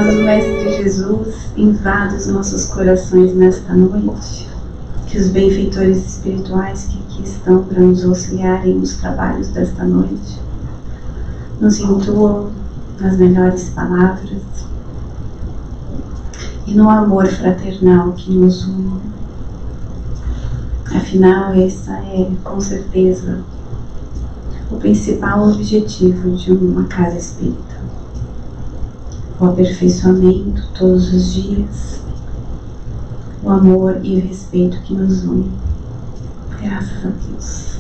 paz do Mestre Jesus invada os nossos corações nesta noite. Que os benfeitores espirituais que aqui estão para nos auxiliarem nos trabalhos desta noite nos intuam nas melhores palavras e no amor fraternal que nos une. Afinal, essa é, com certeza, o principal objetivo de uma casa espírita. O aperfeiçoamento todos os dias, o amor e o respeito que nos une. Graças a Deus.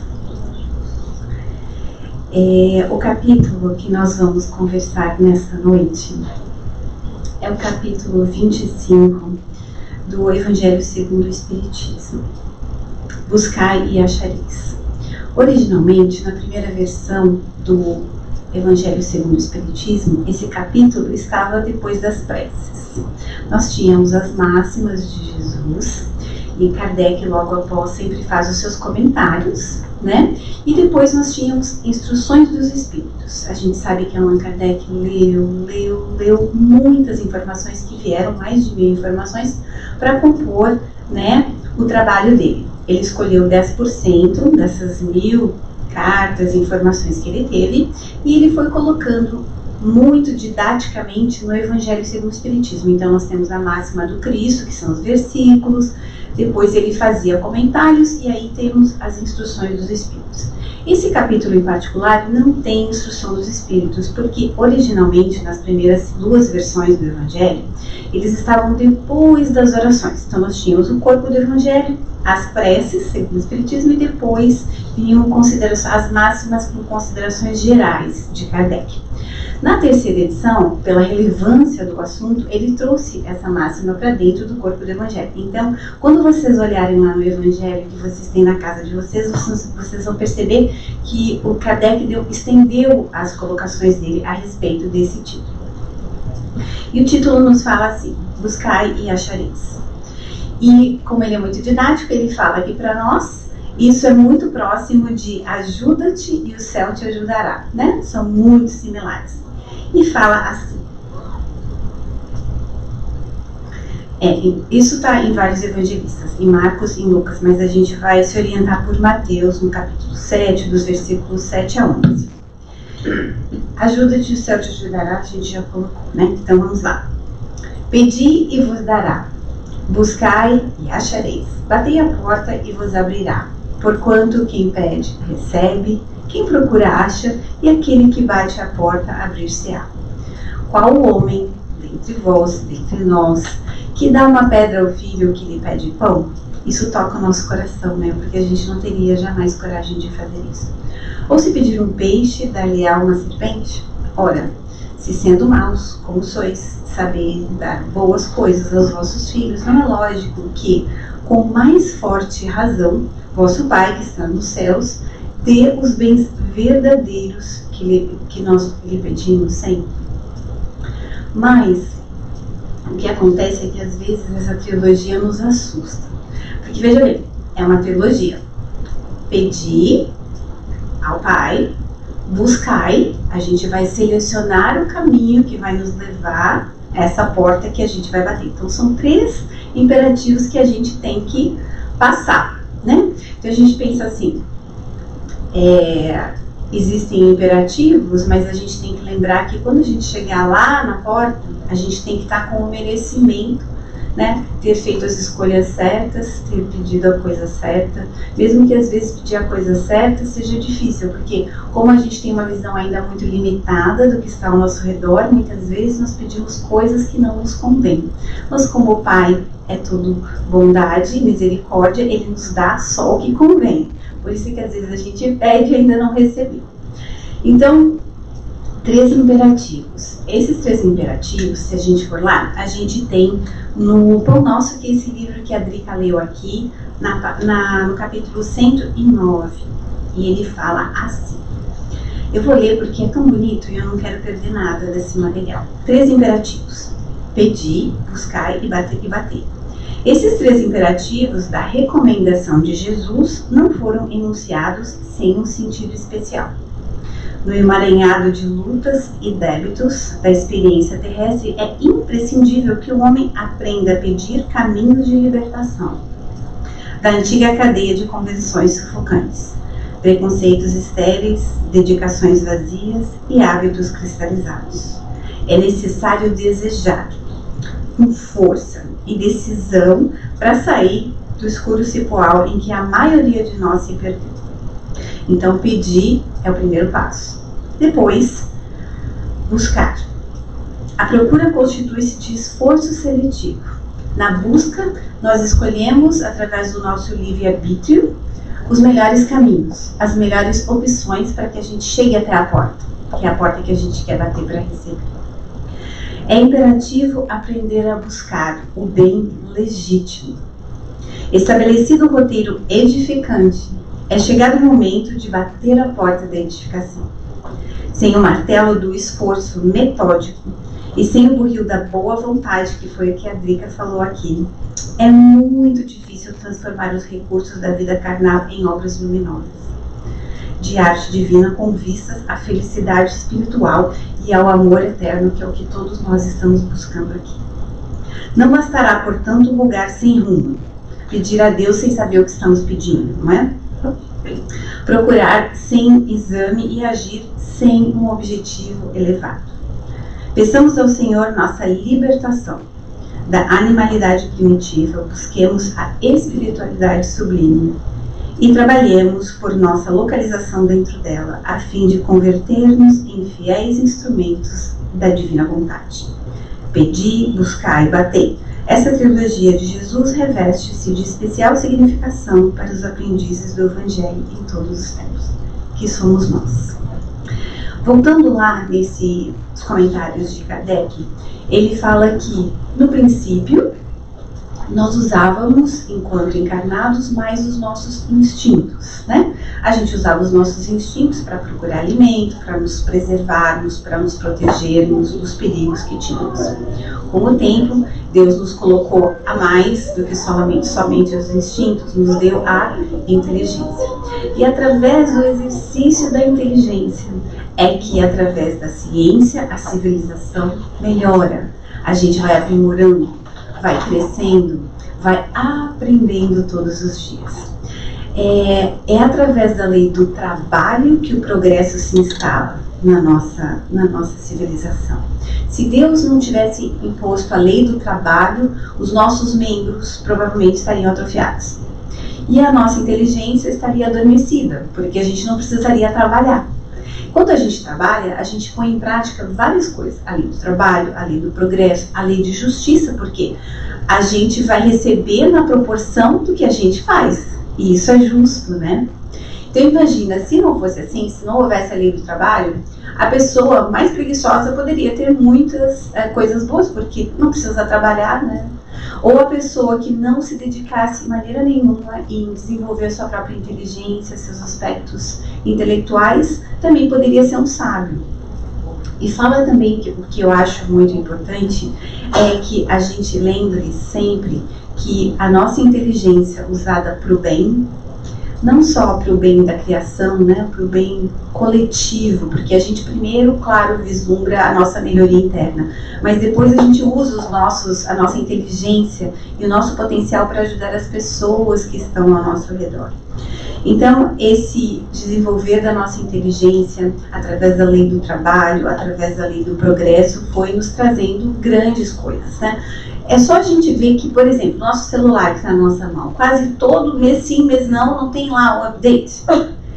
O capítulo que nós vamos conversar nesta noite é o capítulo 25 do Evangelho segundo o Espiritismo. Buscai e achareis. Originalmente, na primeira versão do Evangelho segundo o Espiritismo, esse capítulo estava depois das preces. Nós tínhamos as máximas de Jesus, e Kardec logo após sempre faz os seus comentários, né? E depois nós tínhamos instruções dos Espíritos. A gente sabe que Allan Kardec leu muitas informações que vieram, mais de 1000 informações, para compor, né, o trabalho dele. Ele escolheu 10% dessas 1000 cartas, informações que ele teve, e ele foi colocando muito didaticamente no Evangelho segundo o Espiritismo. Então nós temos a máxima do Cristo, que são os versículos, depois ele fazia comentários, e aí temos as instruções dos Espíritos. Esse capítulo em particular não tem instrução dos Espíritos, porque originalmente nas primeiras 2 versões do Evangelho, eles estavam depois das orações. Então nós tínhamos o corpo do Evangelho, as preces, segundo o Espiritismo, e depois vinham as máximas com considerações gerais de Kardec. Na terceira edição, pela relevância do assunto, ele trouxe essa máxima para dentro do corpo do Evangelho. Então, quando vocês olharem lá no Evangelho que vocês têm na casa de vocês, vocês vão perceber que o Kardec estendeu as colocações dele a respeito desse título. E o título nos fala assim: buscai e achareis. E como ele é muito didático, ele fala aqui para nós, isso é muito próximo de ajuda-te e o céu te ajudará, né? São muito similares. E fala assim. Isso está em vários evangelistas, em Marcos e em Lucas, mas a gente vai se orientar por Mateus, no capítulo 7, dos versículos 7 a 11. Ajuda-te e o céu te ajudará, a gente já colocou, né? Então vamos lá. Pedi e vos dará. Buscai e achareis. Batei a porta e vos abrirá. Porquanto quem pede, recebe, quem procura, acha, e aquele que bate à porta, abrir-se-á. Qual o homem, dentre vós, dentre nós, que dá uma pedra ao filho que lhe pede pão? Isso toca o nosso coração, né? Porque a gente não teria jamais coragem de fazer isso. Ou se pedir um peixe, dar-lhe-á uma serpente? Ora, se sendo maus, como sois, saber dar boas coisas aos vossos filhos, não é lógico que, com mais forte razão, vosso Pai que está nos céus, dê os bens verdadeiros que nós lhe pedimos sempre. Mas o que acontece é que às vezes essa trilogia nos assusta. Porque veja bem, é uma trilogia. Pedi ao Pai, buscai, a gente vai selecionar o caminho que vai nos levar a essa porta que a gente vai bater. Então são 3 imperativos que a gente tem que passar, né? Então a gente pensa assim, existem imperativos, mas a gente tem que lembrar que quando a gente chegar lá na porta, a gente tem que estar com o merecimento, né? Ter feito as escolhas certas, ter pedido a coisa certa, mesmo que às vezes pedir a coisa certa seja difícil, porque como a gente tem uma visão ainda muito limitada do que está ao nosso redor, muitas vezes nós pedimos coisas que não nos convêm. Mas como o Pai é tudo bondade e misericórdia, Ele nos dá só o que convém. Por isso que às vezes a gente pede e ainda não recebeu. Então, 3 imperativos. Esses 3 imperativos, se a gente for lá, a gente tem no Pão Nosso, que é esse livro que a Drica leu aqui, no capítulo 109. E ele fala assim. Eu vou ler porque é tão bonito e eu não quero perder nada desse material. 3 imperativos. Pedir, buscar e bater. Esses 3 imperativos da recomendação de Jesus não foram enunciados sem um sentido especial. No emaranhado de lutas e débitos da experiência terrestre, é imprescindível que o homem aprenda a pedir caminhos de libertação da antiga cadeia de convenções sufocantes, preconceitos estéreis, dedicações vazias e hábitos cristalizados. É necessário desejar com força e decisão para sair do escuro cipoal em que a maioria de nós se perdeu. Então, pedir é o primeiro passo. Depois, buscar. A procura constitui-se de esforço seletivo. Na busca, nós escolhemos, através do nosso livre-arbítrio, os melhores caminhos, as melhores opções para que a gente chegue até a porta, que é a porta que a gente quer bater para receber. É imperativo aprender a buscar o bem legítimo. Estabelecido o roteiro edificante, é chegado o momento de bater a porta da edificação. Sem o martelo do esforço metódico e sem o burril da boa vontade, que foi o que a Drica falou aqui, é muito difícil transformar os recursos da vida carnal em obras luminosas, de arte divina com vistas à felicidade espiritual e ao amor eterno, que é o que todos nós estamos buscando aqui. Não bastará, portanto, rogar sem rumo, pedir a Deus sem saber o que estamos pedindo, não é? Procurar sem exame e agir sem um objetivo elevado. Peçamos ao Senhor nossa libertação da animalidade primitiva, busquemos a espiritualidade sublime e trabalhemos por nossa localização dentro dela, a fim de converter-nos em fiéis instrumentos da divina vontade. Pedi, buscai e batei. Essa trilogia de Jesus reveste-se de especial significação para os aprendizes do Evangelho em todos os tempos, que somos nós. Voltando lá nesses comentários de Kardec, ele fala que, no princípio, nós usávamos, enquanto encarnados, mais os nossos instintos, né? A gente usava os nossos instintos para procurar alimento, para nos preservarmos, para nos protegermos dos perigos que tínhamos. Com o tempo, Deus nos colocou a mais do que somente os instintos, nos deu a inteligência. E através do exercício da inteligência, é que através da ciência, a civilização melhora. A gente vai aprimorando, vai crescendo, vai aprendendo todos os dias. É através da lei do trabalho que o progresso se instala na nossa civilização. Se Deus não tivesse imposto a lei do trabalho, os nossos membros provavelmente estariam atrofiados. E a nossa inteligência estaria adormecida, porque a gente não precisaria trabalhar. Quando a gente trabalha, a gente põe em prática várias coisas. A lei do trabalho, a lei do progresso, a lei de justiça, porque a gente vai receber na proporção do que a gente faz. E isso é justo, né? Então imagina, se não fosse assim, se não houvesse a lei do trabalho, a pessoa mais preguiçosa poderia ter muitas coisas boas, porque não precisa trabalhar, né? Ou a pessoa que não se dedicasse de maneira nenhuma em desenvolver sua própria inteligência, seus aspectos intelectuais, também poderia ser um sábio. E fala também que o que eu acho muito importante é que a gente lembre sempre que a nossa inteligência usada para o bem, não só para o bem da criação, né, para o bem coletivo, porque a gente primeiro, claro, vislumbra a nossa melhoria interna, mas depois a gente usa a nossa inteligência e o nosso potencial para ajudar as pessoas que estão ao nosso redor. Então, esse desenvolver da nossa inteligência através da lei do trabalho, através da lei do progresso, foi nos trazendo grandes coisas, né? É só a gente ver que, por exemplo, nosso celular que está na nossa mão, quase todo mês sim, mês não tem lá o update.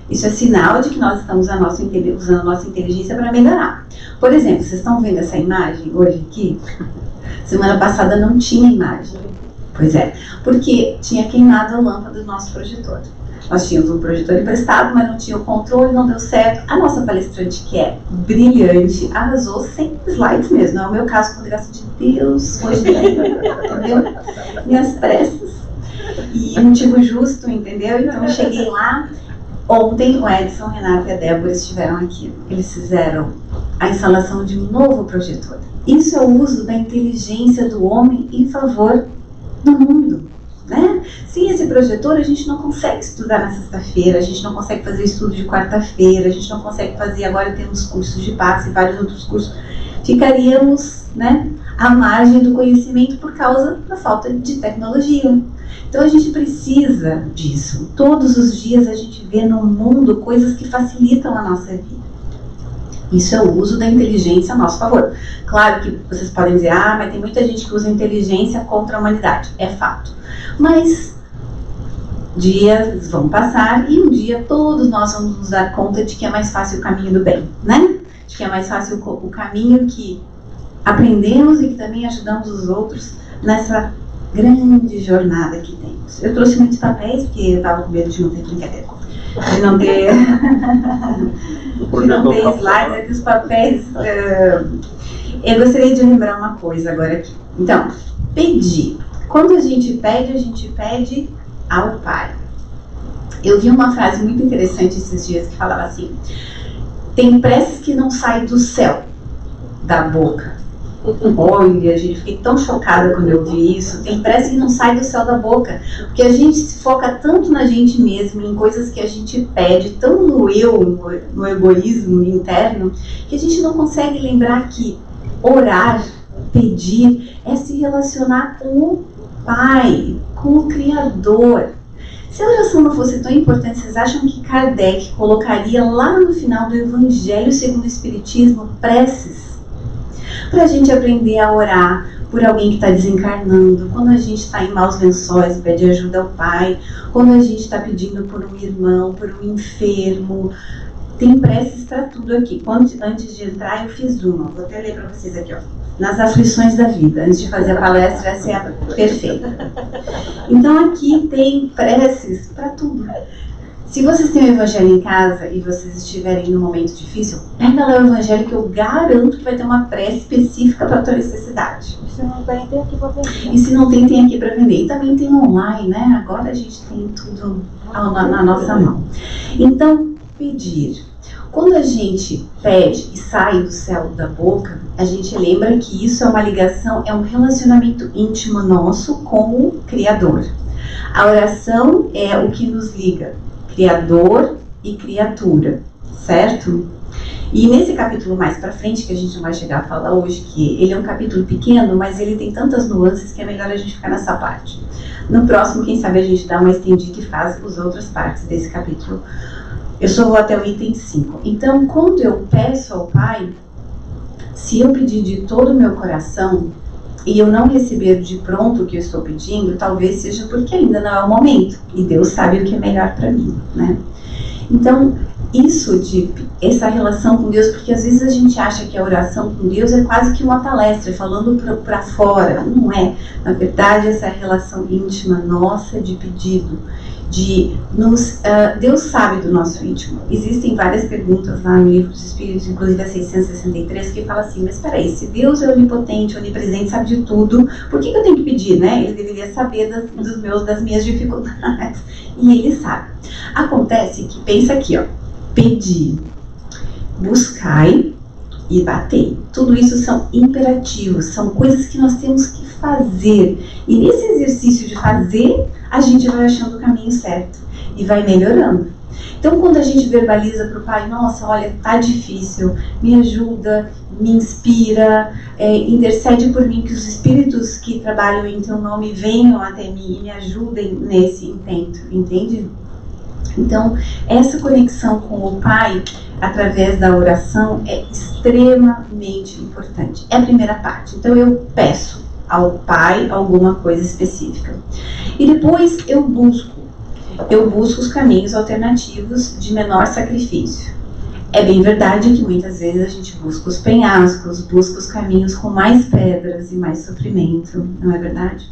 Isso é sinal de que nós estamos usando a nossa inteligência para melhorar. Por exemplo, vocês estão vendo essa imagem hoje aqui? Semana passada não tinha imagem. Pois é, porque tinha queimado a lâmpada do nosso projetor. Nós tínhamos um projetor emprestado, mas não tinha o controle, não deu certo. A nossa palestrante, que é brilhante, arrasou sem slides mesmo. Não é o meu caso, com graça de Deus, hoje entendeu? Minhas pressas. E motivo justo, entendeu? Então eu cheguei lá. Ontem o Edson, o Renato e a Débora estiveram aqui. Eles fizeram a instalação de um novo projetor. Isso é o uso da inteligência do homem em favor do mundo, né? Sem esse projetor, a gente não consegue estudar na sexta-feira, a gente não consegue fazer estudo de quarta-feira, a gente não consegue fazer, agora temos cursos de passe e vários outros cursos. Ficaríamos, né, à margem do conhecimento por causa da falta de tecnologia. Então a gente precisa disso. Todos os dias a gente vê no mundo coisas que facilitam a nossa vida. Isso é o uso da inteligência a nosso favor. Claro que vocês podem dizer, mas tem muita gente que usa a inteligência contra a humanidade. É fato. Mas dias vão passar e um dia todos nós vamos nos dar conta de que é mais fácil o caminho do bem, né? De que é mais fácil o caminho que aprendemos e que também ajudamos os outros nessa grande jornada que temos. Eu trouxe muitos papéis porque eu estava com medo de não ter brincadeira. De não ter slides, aqui os papéis. Eu gostaria de lembrar uma coisa agora aqui. Então, pedir. Quando a gente pede ao Pai. Eu vi uma frase muito interessante esses dias que falava assim: tem preces que não saem do céu, da boca. Olha, gente, fiquei tão chocada quando eu vi isso. Tem prece que não sai do céu da boca, porque a gente se foca tanto na gente mesmo, em coisas que a gente pede, tão no eu, no egoísmo interno, que a gente não consegue lembrar que orar, pedir, é se relacionar com o Pai, com o Criador. Se a oração não fosse tão importante, vocês acham que Kardec colocaria lá no final do Evangelho segundo o Espiritismo preces? Para a gente aprender a orar por alguém que está desencarnando, quando a gente está em maus lençóis, pede ajuda ao Pai, quando a gente está pedindo por um irmão, por um enfermo. Tem preces para tudo aqui. Antes de entrar, eu fiz uma. Vou até ler para vocês aqui, ó. Nas aflições da vida. Antes de fazer a palestra, essa é a perfeita. Então aqui tem preces para tudo. Se vocês têm o Evangelho em casa e vocês estiverem num momento difícil, pega lá o Evangelho que eu garanto que vai ter uma prece específica para a tua necessidade. Se não tem, tem aqui para vender. E se não tem, tem aqui para vender. E também tem online, né? Agora a gente tem tudo na nossa mão. Então, pedir. Quando a gente pede e sai do céu da boca, a gente lembra que isso é uma ligação, é um relacionamento íntimo nosso com o Criador. A oração é o que nos liga, Criador e criatura, certo? E nesse capítulo mais pra frente, que a gente não vai chegar a falar hoje, que ele é um capítulo pequeno, mas ele tem tantas nuances que é melhor a gente ficar nessa parte. No próximo, quem sabe a gente dá uma estendida e faz as outras partes desse capítulo. Eu só vou até o item 5. Então, quando eu peço ao Pai, se eu pedir de todo o meu coração e eu não receber de pronto o que eu estou pedindo, talvez seja porque ainda não é o momento. E Deus sabe o que é melhor para mim, né? Então, essa relação com Deus, porque às vezes a gente acha que a oração com Deus é quase que uma palestra, falando para fora. Não é. Na verdade, essa relação íntima nossa de pedido, Deus sabe do nosso íntimo. Existem várias perguntas lá no Livro dos Espíritos, inclusive a 663, que fala assim: mas peraí, se Deus é onipotente, onipresente, sabe de tudo, por que eu tenho que pedir, né? Ele deveria saber das minhas dificuldades. E Ele sabe. Acontece que, pensa aqui, ó, pedir, buscai e batei. Tudo isso são imperativos, são coisas que nós temos que fazer. E nesse exercício de fazer, a gente vai achando o caminho certo e vai melhorando. Então, quando a gente verbaliza para o Pai: nossa, olha, tá difícil, me ajuda, me inspira, intercede por mim, que os espíritos que trabalham em teu nome venham até mim e me ajudem nesse intento, entende? Então, essa conexão com o Pai, através da oração, é extremamente importante. É a primeira parte. Então, eu peço ao Pai alguma coisa específica. E depois eu busco os caminhos alternativos de menor sacrifício. É bem verdade que muitas vezes a gente busca os penhascos, busca os caminhos com mais pedras e mais sofrimento, não é verdade?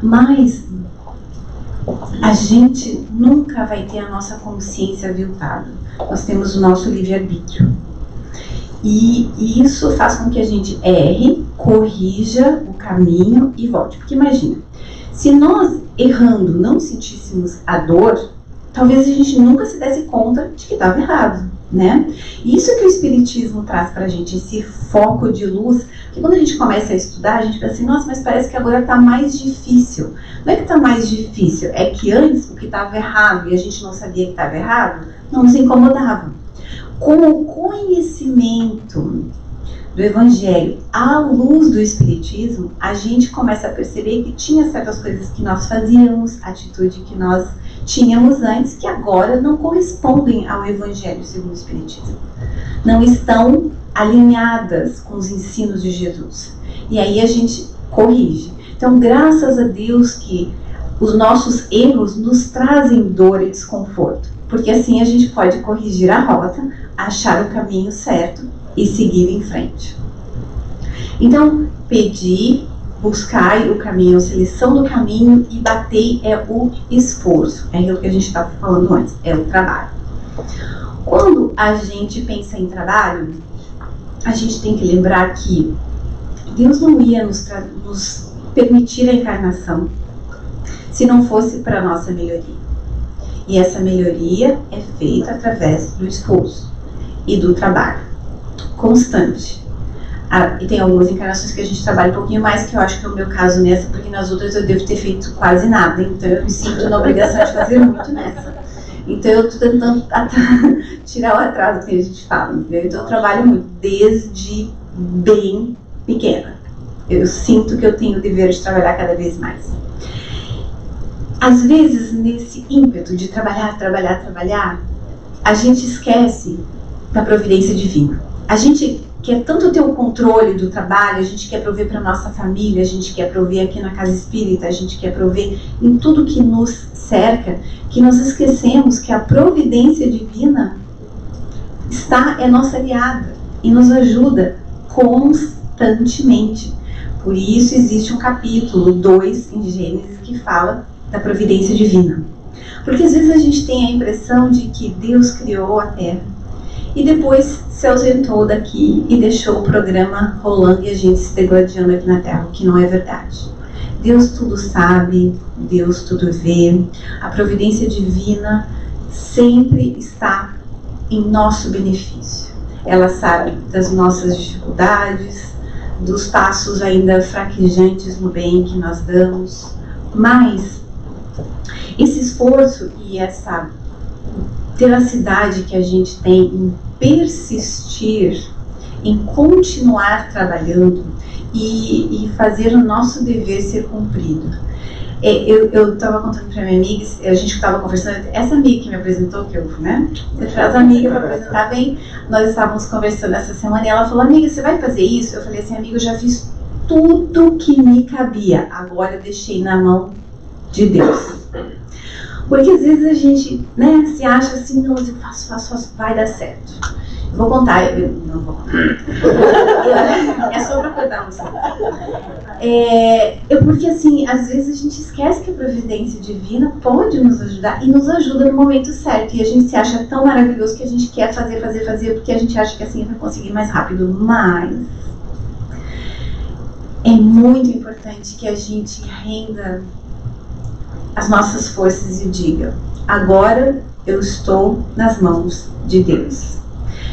Mas a gente nunca vai ter a nossa consciência aviltada. Nós temos o nosso livre-arbítrio. E isso faz com que a gente erre, corrija o caminho e volte. Porque imagina, se nós errando não sentíssemos a dor, talvez a gente nunca se desse conta de que estava errado. né? Isso que o Espiritismo traz pra gente, esse foco de luz, que quando a gente começa a estudar, a gente pensa assim, nossa, mas parece que agora tá mais difícil. Não é que tá mais difícil, é que antes o que estava errado e a gente não sabia que estava errado, não nos incomodava. Com o conhecimento do Evangelho à luz do Espiritismo, a gente começa a perceber que tinha certas coisas que nós fazíamos, atitude que nós tínhamos antes, que agora não correspondem ao Evangelho segundo o Espiritismo. Não estão alinhadas com os ensinos de Jesus. E aí a gente corrige. Então, graças a Deus que os nossos erros nos trazem dor e desconforto, porque assim a gente pode corrigir a rota, achar o caminho certo e seguir em frente. Então, pedir, buscar o caminho, a seleção do caminho, e bater é o esforço. É aquilo que a gente estava falando antes, é o trabalho. Quando a gente pensa em trabalho, a gente tem que lembrar que Deus não ia nos permitir a encarnação se não fosse para a nossa melhoria. E essa melhoria é feita através do esforço e do trabalho constante. E tem algumas encarnações que a gente trabalha um pouquinho mais, que eu acho que é o meu caso nessa, porque nas outras eu devo ter feito quase nada, então eu me sinto na obrigação de fazer muito nessa. Então eu estou tentando tirar o atraso que a gente fala, entendeu? Então eu trabalho muito, desde bem pequena. Eu sinto que eu tenho o dever de trabalhar cada vez mais. Às vezes, nesse ímpeto de trabalhar, a gente esquece da providência divina. A gente quer tanto ter o controle do trabalho, a gente quer prover para nossa família, a gente quer prover aqui na casa espírita, a gente quer prover em tudo que nos cerca, que nós esquecemos que a providência divina é nossa aliada e nos ajuda constantemente. Por isso existe um capítulo 2 em Gênesis que fala da providência divina. Porque às vezes a gente tem a impressão de que Deus criou a Terra e depois se ausentou daqui e deixou o programa rolando e a gente se degladiando aqui na Terra, o que não é verdade. Deus tudo sabe, Deus tudo vê, a providência divina sempre está em nosso benefício. Ela sabe das nossas dificuldades, dos passos ainda fraquejantes no bem que nós damos, mas esse esforço e essa tenacidade que a gente tem em persistir, em continuar trabalhando e fazer o nosso dever ser cumprido. Eu estava contando para minha amiga, a gente estava conversando, essa amiga que me apresentou, que você traz a amiga para apresentar bem, nós estávamos conversando essa semana e ela falou, amiga, você vai fazer isso? Eu falei assim, amiga, eu já fiz tudo que me cabia, agora eu deixei na mão de Deus. Porque às vezes a gente, se acha assim, não, eu faço, vai dar certo. Eu vou contar, não vou contar. É só pra contar, porque assim, às vezes a gente esquece que a providência divina pode nos ajudar e nos ajuda no momento certo. E a gente se acha tão maravilhoso que a gente quer fazer, porque a gente acha que assim vai conseguir mais rápido. Mas é muito importante que a gente renda as nossas forças e diga, agora eu estou nas mãos de Deus.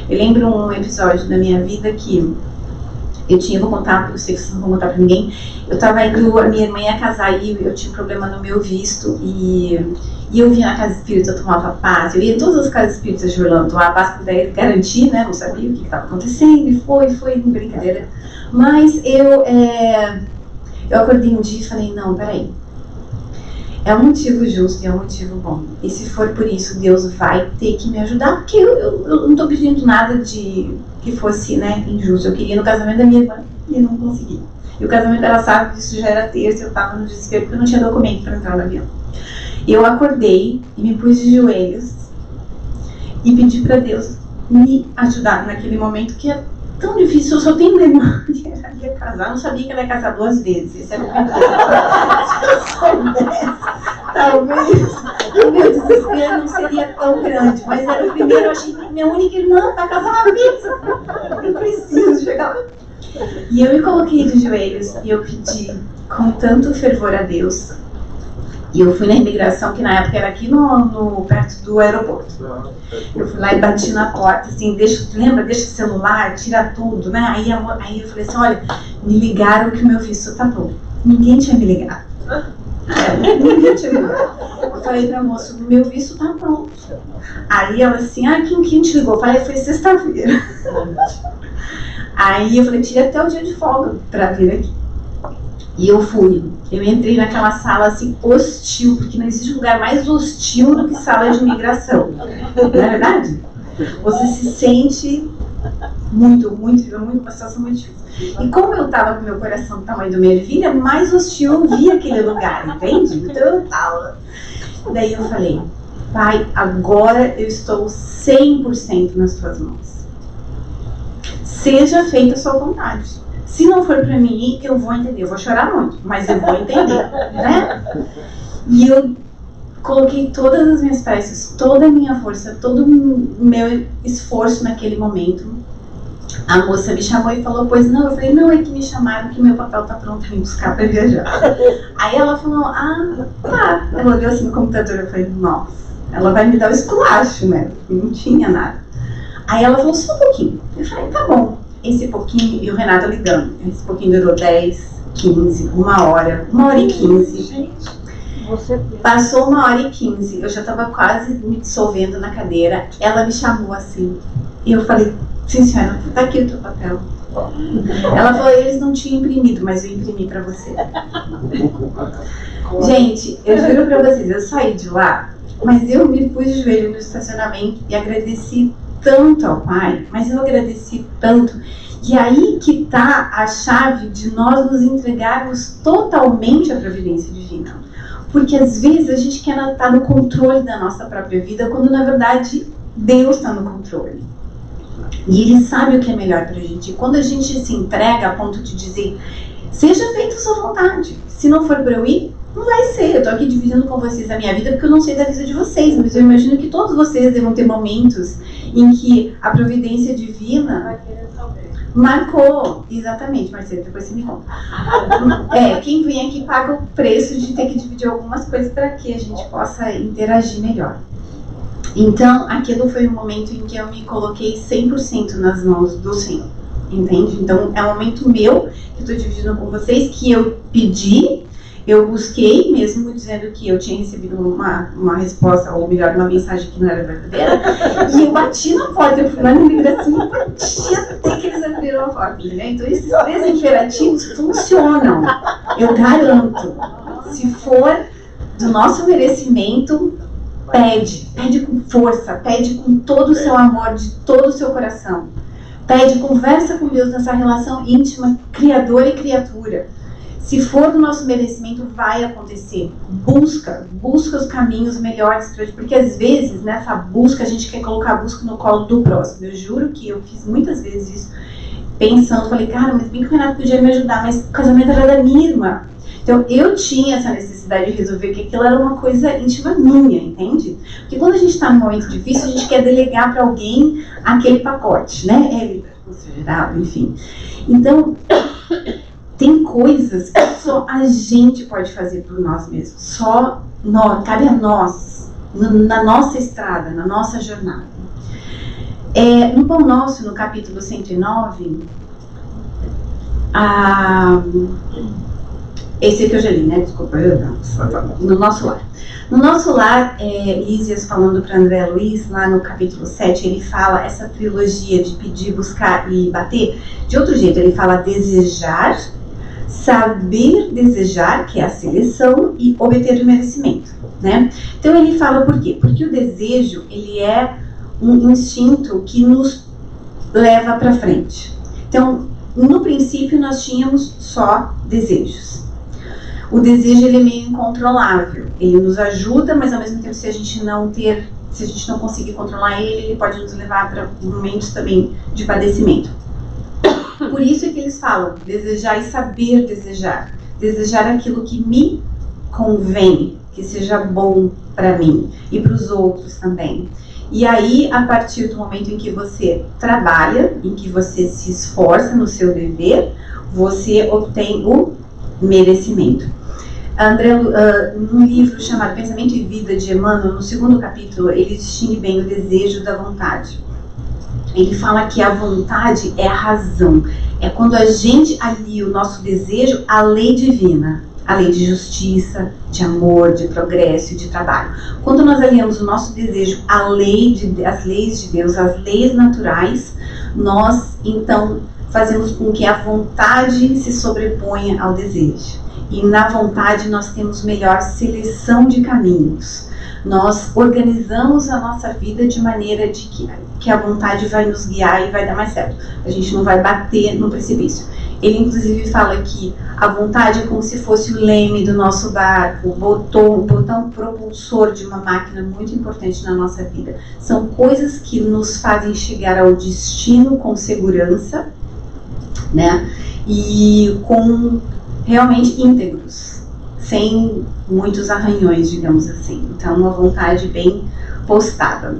Eu lembro um episódio da minha vida que vou contar, eu sei que vocês não vão contar pra ninguém, a minha irmã ia casar e eu tinha um problema no meu visto e eu vinha na casa espírita, eu tomava passe, eu ia em todas as casas espíritas de Orlando tomar passe para garantir, não sabia o que estava acontecendo e foi brincadeira. Mas eu acordei um dia e falei, não, peraí. É um motivo justo e é um motivo bom. E se for por isso, Deus vai ter que me ajudar, porque eu não estou pedindo nada de que fosse injusto. Eu queria no casamento da minha irmã e não consegui. E o casamento era sábado, isso já era terça, eu estava no desespero porque eu não tinha documento para entrar no avião. E eu acordei e me pus de joelhos e pedi para Deus me ajudar naquele momento que é tão difícil. Eu só tenho uma irmã que ia casar, não sabia que ela ia casar 2 vezes. Esse era o primeiro. Talvez o meu desespero não seria tão grande, mas era o primeiro. Eu achei que minha única irmã vai casar uma vez. Eu preciso chegar lá. E eu me coloquei de joelhos e eu pedi com tanto fervor a Deus E eu fui na imigração, que na época era aqui perto do aeroporto. Eu fui lá e bati na porta, assim, lembra, deixa o celular, tira tudo, né? Aí eu falei assim, olha, me ligaram que o meu visto tá pronto. Ninguém tinha me ligado. Ninguém tinha me ligado. Eu falei pra moça, o meu visto tá pronto. Aí ela assim, quem te ligou? Eu falei, foi sexta-feira. Aí eu falei, tira até o dia de folga pra vir aqui. E eu fui. Eu entrei naquela sala assim, hostil, porque não existe lugar mais hostil do que sala de imigração. Não é verdade? Você se sente uma situação muito difícil. E como eu tava com meu coração do tamanho do minha ervilha, mais hostil eu vi aquele lugar, entende? Então eu tava. Daí eu falei, Pai, agora eu estou 100% nas tuas mãos. Seja feita a sua vontade. Se não for pra mim ir, eu vou entender. Eu vou chorar muito, mas eu vou entender, né? E eu coloquei todas as minhas peças, toda a minha força, todo o meu esforço naquele momento. A moça me chamou e falou, pois não? Eu falei, não, é que me chamaram que meu papel tá pronto pra me buscar pra viajar. Aí ela falou, tá. Ela olhou assim no computador, eu falei, nossa, ela vai me dar o esculacho, né? Não tinha nada. Aí ela falou, só um pouquinho. Eu falei, tá bom. Esse pouquinho, e o Renato ligando, esse pouquinho durou 10, 15, 1h15. Passou 1h15, eu já estava quase me dissolvendo na cadeira. Ela me chamou assim, e eu falei, sim senhora, tá aqui o teu papel. Ela falou, eles não tinham imprimido, mas eu imprimi pra você. Gente, eu juro pra vocês, eu saí de lá, mas eu me pus de joelho no estacionamento e agradeci tanto ao Pai, mas eu agradeci tanto. E aí que tá a chave de nós nos entregarmos totalmente à providência divina. Porque às vezes a gente quer estar no controle da nossa própria vida, quando na verdade Deus está no controle. E Ele sabe o que é melhor pra gente. E quando a gente se entrega a ponto de dizer, seja feita a sua vontade. Se não for pra eu ir, não vai ser. Eu tô aqui dividindo com vocês a minha vida porque eu não sei da vida de vocês, mas eu imagino que todos vocês devam ter momentos em que a providência divina marcou. Exatamente, Marcelo, depois você me conta. Quem vem aqui paga o preço de ter que dividir algumas coisas para que a gente possa interagir melhor. Então, aquilo foi um momento em que eu me coloquei 100% nas mãos do Senhor, entende? Então, é um momento meu que eu estou dividindo com vocês, que eu pedi. Eu busquei, mesmo dizendo que eu tinha recebido uma resposta, ou melhor, uma mensagem que não era verdadeira, e eu bati na porta, eu fui lá na imigração e bati até que eles abriram a porta, né? Então esses 3 imperativos funcionam, eu garanto. Se for do nosso merecimento, pede com força, pede com todo o seu amor, de todo o seu coração. Pede, conversa com Deus nessa relação íntima, criador e criatura. Se for do nosso merecimento, vai acontecer. Busca os caminhos melhores pra gente, porque às vezes nessa busca a gente quer colocar a busca no colo do próximo. Eu juro que eu fiz muitas vezes isso, pensando, falei, cara, mas bem que o Renato podia me ajudar, mas o casamento era da minha irmã. Então eu tinha essa necessidade de resolver que aquilo era uma coisa íntima minha, entende? Porque quando a gente está num momento difícil, a gente quer delegar para alguém aquele pacote, né? Geral, enfim. Então tem coisas que só a gente pode fazer por nós mesmos. Só nós, cabe a nós, na nossa estrada, na nossa jornada. No Pão Nosso, no capítulo 109, esse aqui eu já li, né? Desculpa, no nosso lar. No nosso lar, Lísias falando para André Luiz, lá no capítulo 7, ele fala essa trilogia de pedir, buscar e bater de outro jeito. Ele fala desejar, saber desejar, que é a seleção, e obter o merecimento, né? Então ele fala por quê? Porque o desejo, ele é um instinto que nos leva para frente. Então, no princípio, nós tínhamos só desejos. O desejo, ele é meio incontrolável. Ele nos ajuda, mas ao mesmo tempo, se a gente não conseguir controlar ele pode nos levar para momentos também de padecimento. Por isso é que eles falam, desejar e saber desejar. Desejar aquilo que me convém, que seja bom para mim e para os outros também. E aí, a partir do momento em que você trabalha, em que você se esforça no seu dever, você obtém o merecimento. Num livro chamado Pensamento e Vida de Emmanuel, no segundo capítulo, ele distingue bem o desejo da vontade. Ele fala que a vontade é a razão, é quando a gente alia o nosso desejo à lei divina, a lei de justiça, de amor, de progresso e de trabalho. Quando nós aliamos o nosso desejo às leis de Deus, às leis naturais, nós então fazemos com que a vontade se sobreponha ao desejo. E na vontade nós temos melhor seleção de caminhos. Nós organizamos a nossa vida de maneira de que a vontade vai nos guiar e vai dar mais certo. A gente não vai bater no precipício. Ele inclusive fala que a vontade é como se fosse o leme do nosso barco, o botão propulsor de uma máquina muito importante na nossa vida. São coisas que nos fazem chegar ao destino com segurança, né? E com realmente íntegros, sem muitos arranhões, digamos assim. Então, uma vontade bem postada.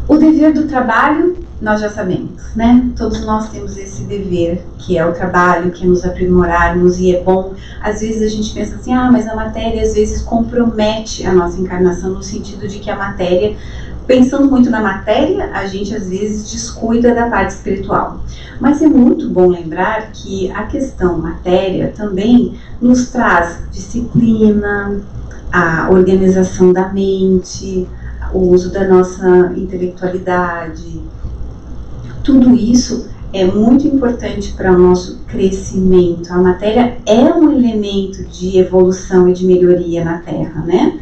O dever do trabalho, nós já sabemos, né? Todos nós temos esse dever, que é o trabalho, que é nos aprimorarmos, e é bom. Às vezes a gente pensa assim, mas a matéria às vezes compromete a nossa encarnação, no sentido de que a matéria, pensando muito na matéria, a gente às vezes descuida da parte espiritual. Mas é muito bom lembrar que a questão matéria também nos traz disciplina, a organização da mente, o uso da nossa intelectualidade. Tudo isso é muito importante para o nosso crescimento. A matéria é um elemento de evolução e de melhoria na Terra, né?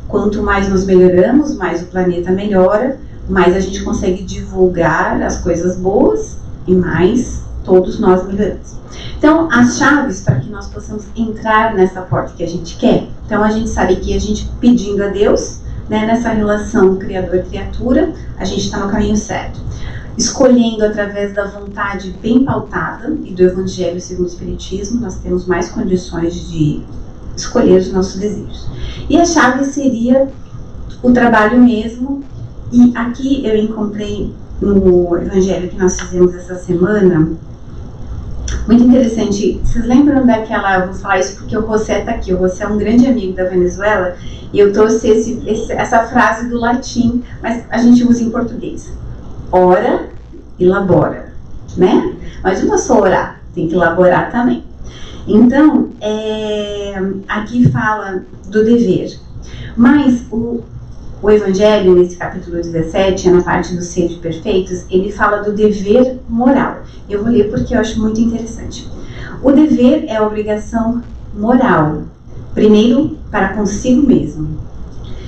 Quanto mais nos melhoramos, mais o planeta melhora, mais a gente consegue divulgar as coisas boas e mais todos nós melhoramos. Então, as chaves para que nós possamos entrar nessa porta que a gente quer. Então, a gente sabe que a gente pedindo a Deus, né, nessa relação criador-criatura, a gente está no caminho certo. Escolhendo através da vontade bem pautada e do Evangelho segundo o Espiritismo, nós temos mais condições de escolher os nossos desejos. E a chave seria o trabalho mesmo. E aqui eu encontrei no Evangelho que nós fizemos essa semana, muito interessante. Vocês lembram daquela, eu vou falar isso porque o José está aqui, o José é um grande amigo da Venezuela, e eu trouxe essa frase do latim, mas a gente usa em português. Ora e labora, né? Mas não é só orar, tem que elaborar também. Então, aqui fala do dever, mas o Evangelho, nesse capítulo 17, na parte dos seres perfeitos, ele fala do dever moral. Eu vou ler porque eu acho muito interessante. O dever é a obrigação moral, primeiro para consigo mesmo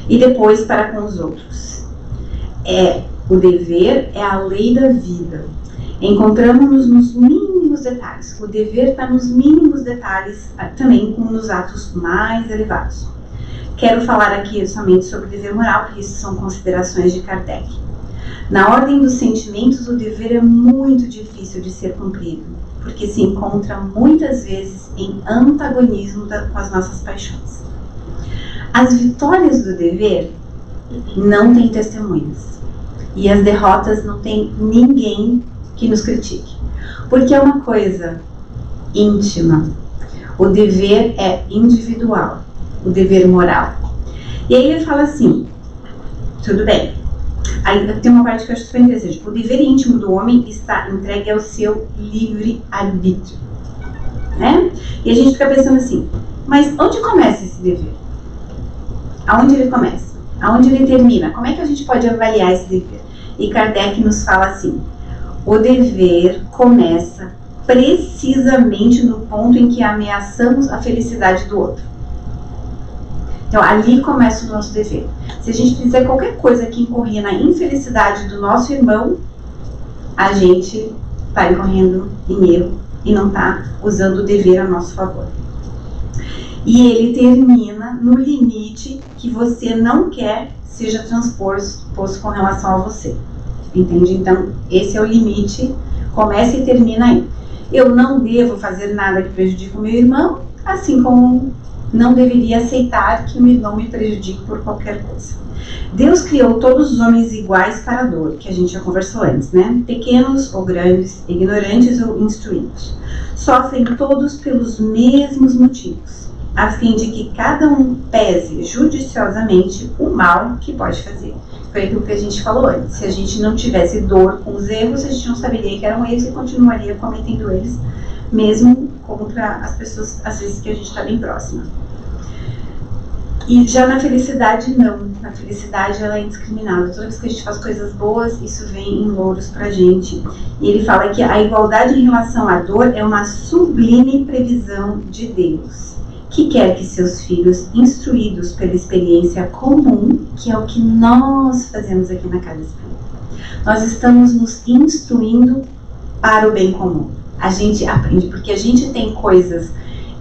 e depois para com os outros. O dever é a lei da vida. Encontramos-nos nos mínimos detalhes. O dever está nos mínimos detalhes, também como nos atos mais elevados. Quero falar aqui somente sobre o dever moral, porque isso são considerações de Kardec. Na ordem dos sentimentos, o dever é muito difícil de ser cumprido, porque se encontra muitas vezes em antagonismo com as nossas paixões. As vitórias do dever não têm testemunhas, e as derrotas não tem ninguém que nos critique, porque é uma coisa íntima. O dever é individual, o dever moral. E aí ele fala assim, tudo bem, aí tem uma parte que eu acho super interessante. O dever íntimo do homem está entregue ao seu livre-arbítrio, né? E a gente fica pensando assim, mas onde começa esse dever? Aonde ele começa? Aonde ele termina? Como é que a gente pode avaliar esse dever? E Kardec nos fala assim, o dever começa precisamente no ponto em que ameaçamos a felicidade do outro. Então, ali começa o nosso dever. Se a gente fizer qualquer coisa que incorra na infelicidade do nosso irmão, a gente está incorrendo em erro e não está usando o dever a nosso favor. E ele termina no limite que você não quer seja transposto com relação a você. Entende? Então, esse é o limite, começa e termina aí. Eu não devo fazer nada que prejudique o meu irmão, assim como não deveria aceitar que o meu irmão me prejudique por qualquer coisa. Deus criou todos os homens iguais para a dor, que a gente já conversou antes, né? Pequenos ou grandes, ignorantes ou instruídos. Sofrem todos pelos mesmos motivos, a fim de que cada um pese judiciosamente o mal que pode fazer. Foi aquilo que a gente falou antes. Se a gente não tivesse dor com os erros, a gente não saberia que eram eles e continuaria cometendo eles, mesmo contra as pessoas, às vezes, que a gente está bem próxima. E já na felicidade, não. Na felicidade, ela é indiscriminada. Toda vez que a gente faz coisas boas, isso vem em louros pra gente. E ele fala que a igualdade em relação à dor é uma sublime previsão de Deus, que quer que seus filhos, instruídos pela experiência comum, que é o que nós fazemos aqui na Casa Espírita, nós estamos nos instruindo para o bem comum. A gente aprende, porque a gente tem coisas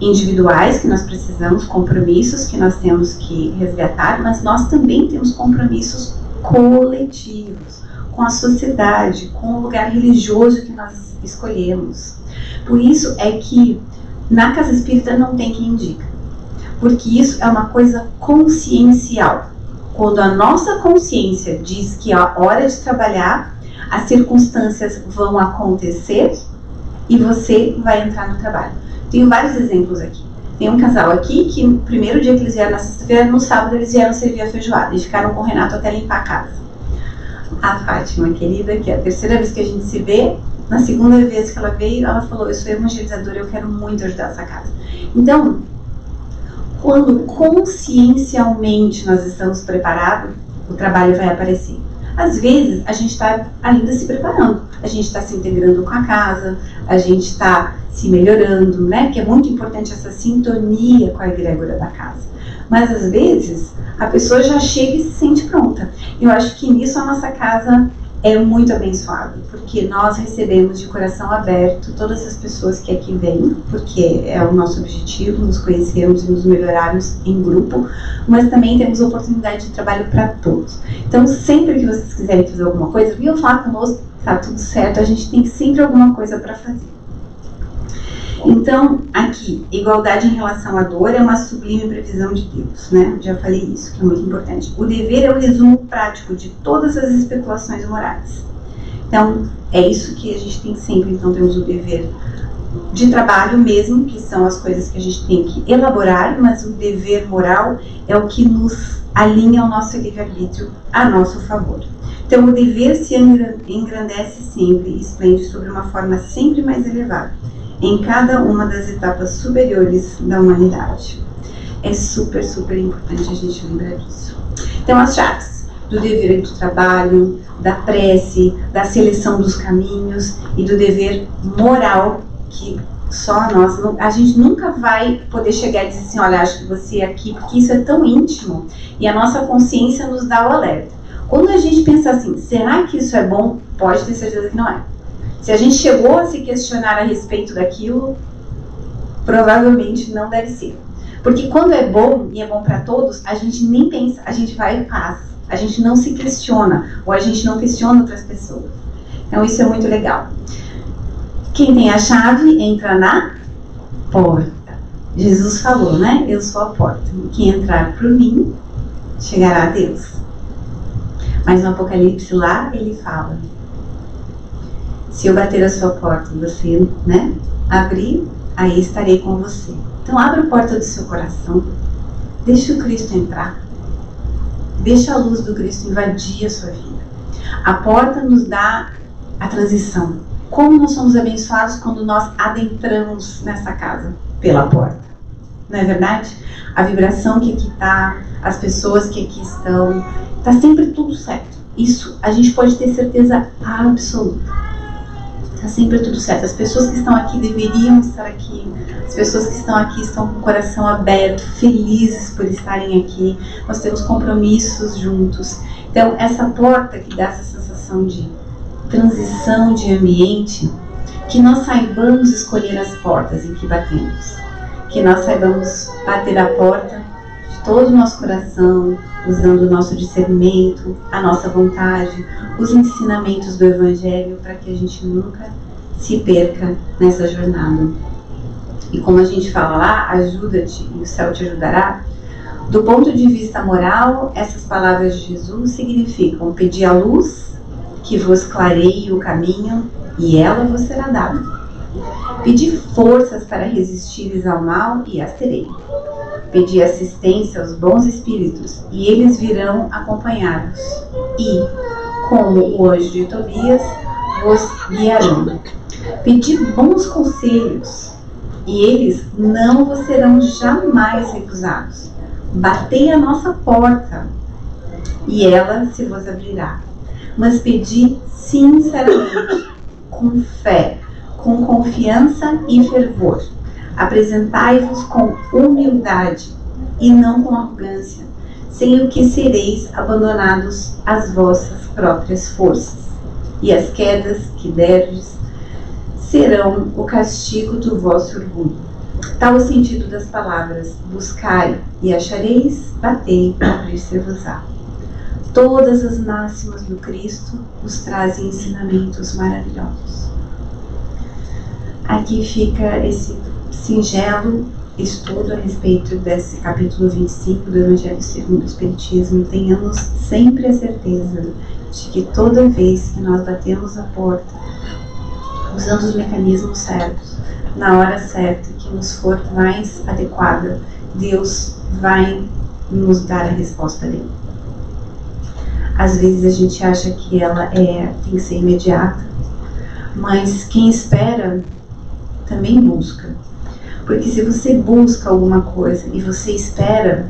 individuais que nós precisamos, compromissos que nós temos que resgatar, mas nós também temos compromissos coletivos, com a sociedade, com o lugar religioso que nós escolhemos. Por isso é que na Casa Espírita não tem quem indica, porque isso é uma coisa consciencial. Quando a nossa consciência diz que é a hora de trabalhar, as circunstâncias vão acontecer e você vai entrar no trabalho. Tenho vários exemplos aqui. Tem um casal aqui que no primeiro dia que eles vieram na sexta-feira, no sábado eles vieram servir a feijoada. Eles ficaram com o Renato até limpar a casa. A Fátima, querida, que é a terceira vez que a gente se vê, na segunda vez que ela veio, ela falou: eu sou evangelizadora, eu quero muito ajudar essa casa. Então, quando consciencialmente nós estamos preparados, o trabalho vai aparecer. Às vezes, a gente está ainda se preparando, a gente está se integrando com a casa, a gente está se melhorando, né? Que é muito importante essa sintonia com a egrégora da casa. Mas, às vezes, a pessoa já chega e se sente pronta. Eu acho que nisso a nossa casa é muito abençoada, porque nós recebemos de coração aberto todas as pessoas que aqui vêm, porque é o nosso objetivo, nos conhecermos e nos melhorarmos em grupo, mas também temos oportunidade de trabalho para todos. Então, sempre que vocês quiserem fazer alguma coisa, venham falar conosco, tá tudo certo, a gente tem sempre alguma coisa para fazer. Então, aqui, igualdade em relação à dor é uma sublime previsão de Deus, né? Já falei isso, que é muito importante. O dever é o resumo prático de todas as especulações morais. Então, é isso que a gente tem sempre. Então, temos o dever de trabalho mesmo, que são as coisas que a gente tem que elaborar, mas o dever moral é o que nos alinha ao nosso livre-arbítrio a nosso favor. Então, o dever se engrandece sempre e esplende sobre uma forma sempre mais elevada em cada uma das etapas superiores da humanidade. É super, super importante a gente lembrar disso. Então, as chaves do dever do trabalho, da prece, da seleção dos caminhos e do dever moral, que só nós, a gente nunca vai poder chegar e dizer assim: olha, acho que você é aqui, porque isso é tão íntimo e a nossa consciência nos dá o alerta. Quando a gente pensa assim, será que isso é bom? Pode ter certeza que não é. Se a gente chegou a se questionar a respeito daquilo, provavelmente não deve ser. Porque quando é bom e é bom para todos, a gente nem pensa, a gente vai em paz. A gente não se questiona, ou a gente não questiona outras pessoas. Então isso é muito legal. Quem tem a chave entra na porta. Jesus falou, né? Eu sou a porta. Quem entrar por mim, chegará a Deus. Mas no Apocalipse lá, ele fala: se eu bater a sua porta e você, né, abrir, aí estarei com você. Então abra a porta do seu coração, deixa o Cristo entrar, deixa a luz do Cristo invadir a sua vida. A porta nos dá a transição. Como nós somos abençoados quando nós adentramos nessa casa pela porta, não é verdade? A vibração que aqui está, as pessoas que aqui estão, está sempre tudo certo. Isso a gente pode ter certeza absoluta. Está sempre tudo certo. As pessoas que estão aqui deveriam estar aqui. As pessoas que estão aqui estão com o coração aberto, felizes por estarem aqui. Nós temos compromissos juntos. Então, essa porta que dá essa sensação de transição de ambiente, que nós saibamos escolher as portas em que batemos. Que nós saibamos bater a porta de todo o nosso coração, usando o nosso discernimento, a nossa vontade, os ensinamentos do Evangelho, para que a gente nunca se perca nessa jornada. E como a gente fala lá, ajuda-te e o céu te ajudará. Do ponto de vista moral, essas palavras de Jesus significam: pedi a luz, que vos clareie o caminho, e ela vos será dada. Pedi forças para resistires ao mal, e as terei. Pedi assistência aos bons espíritos, e eles virão acompanhá-los. E, como o anjo de Tobias, vos guiarão. Pedi bons conselhos, e eles não vos serão jamais recusados. Batei a nossa porta, e ela se vos abrirá. Mas pedi sinceramente, com fé, com confiança e fervor. Apresentai-vos com humildade e não com arrogância, sem o que sereis abandonados às vossas próprias forças. E as quedas que derdes serão o castigo do vosso orgulho. Tal o sentido das palavras: buscai e achareis, batei e abrir-se-vos-á. Todas as máximas do Cristo nos trazem ensinamentos maravilhosos. Aqui fica esse singelo estudo a respeito desse capítulo 25 do Evangelho segundo o Espiritismo. Tenhamos sempre a certeza de que toda vez que nós batemos a porta, usando os mecanismos certos, na hora certa, que nos for mais adequada, Deus vai nos dar a resposta dele. Às vezes a gente acha que ela tem que ser imediata, mas quem espera também busca. Porque se você busca alguma coisa e você espera,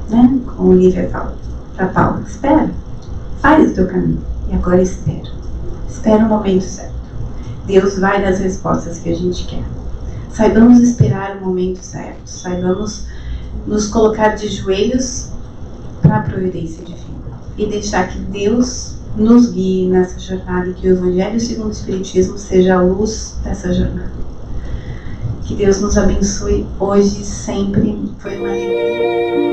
né, como Lívia fala para Paula, espera, faz o teu caminho e agora espera o momento certo. Deus vai dar as respostas que a gente quer. Saibamos esperar o momento certo, saibamos nos colocar de joelhos para a providência divina e deixar que Deus nos guie nessa jornada e que o Evangelho segundo o Espiritismo seja a luz dessa jornada. Que Deus nos abençoe hoje e sempre. Foi uma alegria.